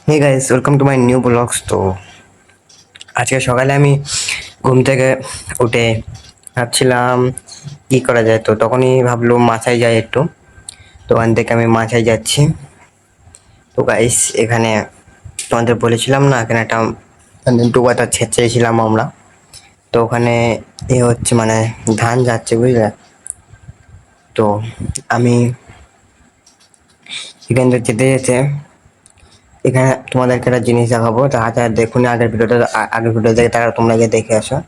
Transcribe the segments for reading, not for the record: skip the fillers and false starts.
Hey guys, welcome to my new blogs. তো আজকে সকালে আমি ঘুম থেকে উঠে ভাবছিলাম কি করা যায়, তো তখনই ভাবলাম মাছায় যাই একটু। তো ওখান থেকে আমি মাছায় যাচ্ছি। তো গাইস, এখানে তোমাদের বলেছিলাম না, এখানে একটা ডুবাটা ছেঁচেছিলাম আমরা। তো ওখানে এ হচ্ছে মানে ধান যাচ্ছে, বুঝলে। তো আমি এখান থেকে যেতে যেতে এখানে তোমাদেরকে একটা জিনিস দেখাবো। তো আচ্ছা, দেখুন আগের ভিডিও দেখে তারা তোমরা গিয়ে দেখে আসো।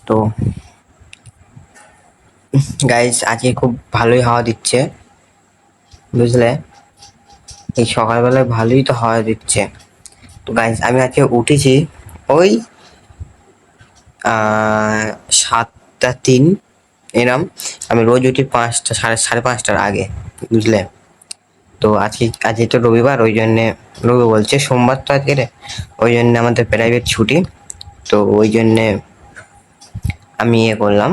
তো গাইস, আজকে খুব ভালোই হাওয়া দিচ্ছে, বুঝলে। এই সকালবেলায় ভালোই তো হাওয়া দিচ্ছে। তো গাইস, আমি আজকে উঠেছি ওই 7টা 3 এরম। আমি রোজ উঠি 5টা সাড়ে 5টার আগে, বুঝলে। তো আজকে তো রবিবার, ওই জন্যে রবি বলছে সোমবার তো আজকে রে, ওই জন্য আমাদের প্রাইভেট ছুটি। তো ওই জন্যে আমি করলাম,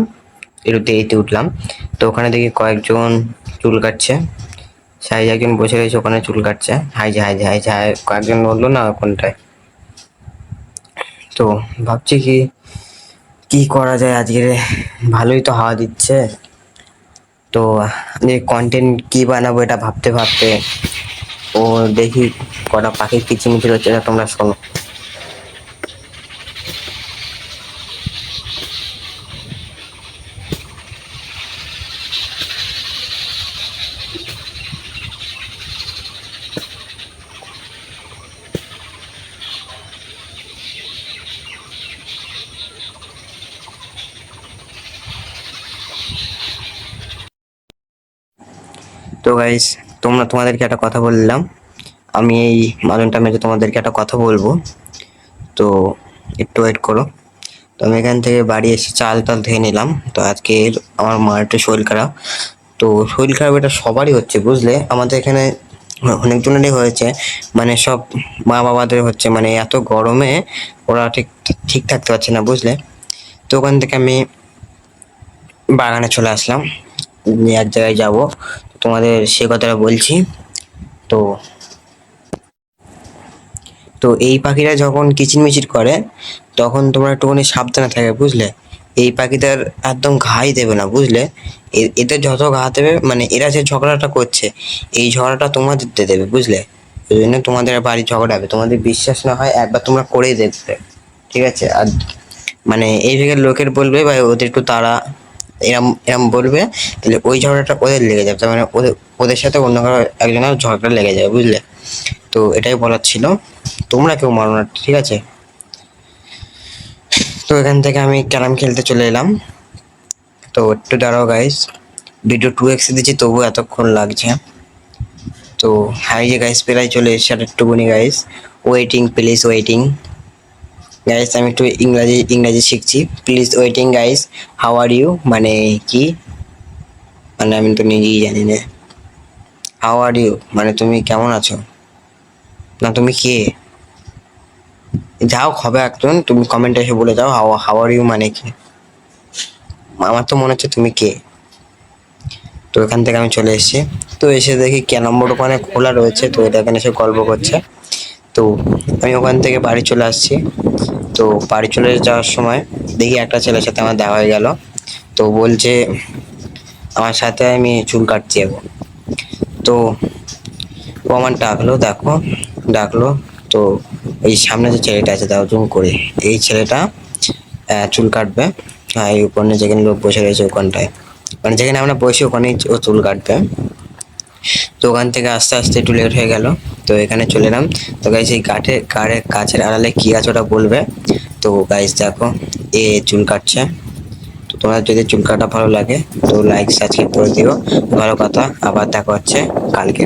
একটু দেরিতে উঠলাম। তো ওখানে দেখি কয়েকজন চুল কাটছে, সাইজ একজন বসে রয়েছে ওখানে চুল কাটছে। হাই কয়েকজন বললো না কোনটায়। তো ভাবছি কি কি করা যায় আজকে, ভালোই তো হাওয়া দিচ্ছে। তো কন্টেন্ট কি বানাবো এটা ভাবতে ভাবতে ও দেখি কটা পাখির কিচিমিচির হচ্ছে, তোমরা শোনো। তো গাইস, তোমাদেরকে একটা কথা বললাম, আমি এই মালনটা মেরে তোমাদেরকে একটা কথা বলবো। তো একটু ওয়েট করো। তো আমি এখান থেকে বাড়ি এসে চাল টাল ধুয়ে নিলাম। তো আজকে আমার মার একটু শরীর খারাপ। তো শরীর খারাপ এটা সবারই হচ্ছে, বুঝলে। আমাদের এখানে অনেকজনেরই হয়েছে, মানে সব মা বাবাদের হচ্ছে, মানে এত গরমে ওরা ঠিক ঠিক থাকতে পারছে না, বুঝলে। তো ওখান থেকে আমি বাগানে চলে আসলাম, এক জায়গায় যাব, তোমাদের সে কথাটা বলছি। তো তো এই পাখিরা যখন কিচিরমিচির করে তখন তোমরা একটুখানি সাবধানে থাকবে, বুঝলে। এই পাখিদের একদম ঘাই দেবে না, বুঝলে। এদের যত ঘা দেবে, মানে এরা যে ঝগড়াটা করছে, এই ঝগড়াটা তোমাদের দিয়ে দেবে, বুঝলে। ওই জন্য তোমাদের বাড়ির ঝগড়া হবে, তোমাদের বিশ্বাস না হয় একবার তোমরা করেই দেখবে, ঠিক আছে। আর মানে এই জায়গার লোকের বলবে বা ওদের একটু তারা এরম এরম বলবে, তাহলে ওই ঝগড়াটা ওদের লেগে যাবে, তার মানে ওদের ওদের সাথে অন্য কারো একজনের ঝগড়া লেগে যাবে, বুঝলে। তো এটাই বলার ছিল, তোমরা কেউ মারো না, ঠিক আছে। তো এখান থেকে আমি ক্যারাম খেলতে চলে এলাম। তো একটু দাঁড়াও গাইস, ভিডিও 2x দিচ্ছি তবু এতক্ষণ লাগছে। তো হাই যে গাইস, প্রায় চলে এসেছে, আর একটুখানি guys waiting, please waiting. Guys, আমি একটু ইংরাজি শিখছি, please waiting guys. How are you মানে কি, মানে আমি তো নিজেই জানি না। হাউ আর ইউ মানে তুমি কেমন আছো, না তুমি কে। যাও হবে একজন, তুমি কমেন্টে এসে বলে যাও হাউ হাউ আর ইউ মানে কি। আমার তো মনে হচ্ছে তুমি কে। তো এখান থেকে আমি চলে এসেছি। তো এসে দেখি কে নম্বর ওখানে খোলা রয়েছে, তো এটা এখানে এসে গল্প করছে। তো আমি ওখান থেকে বাড়ি চলে আসছি। তো বাড়ি চলে যাওয়ার সময় দেখি একটা ছেলের সাথে আমার দেখা হয়ে গেল। তো বলছে আমার সাথে আমি চুল কাটছি এখন। তো ও আমার ডাকলো, দেখো ডাকলো। তো এই সামনে যে ছেলেটা আছে দাও জুম করে, এই ছেলেটা চুল কাটবে। হ্যাঁ, এই ওখানে যেখানে লোক বসে রয়েছে ওখানটায়, মানে যেখানে আমরা বসি ওখানেই ও চুল কাটবে। তো ওখান থেকে আস্তে আস্তে একটু লেট হয়ে গেল। তো এখানে চলে এলাম। তো গাইস, এই গাছের আড়ালে কি আছে ওটা বলবে। তো গাইস দেখো, এ চুল কাটছে। তো তোমার যদি চুল কাটা ভালো লাগে তো লাইক সাবস্ক্রাইব করে দিও। ভালো কথা, আবার দেখা হচ্ছে কালকে।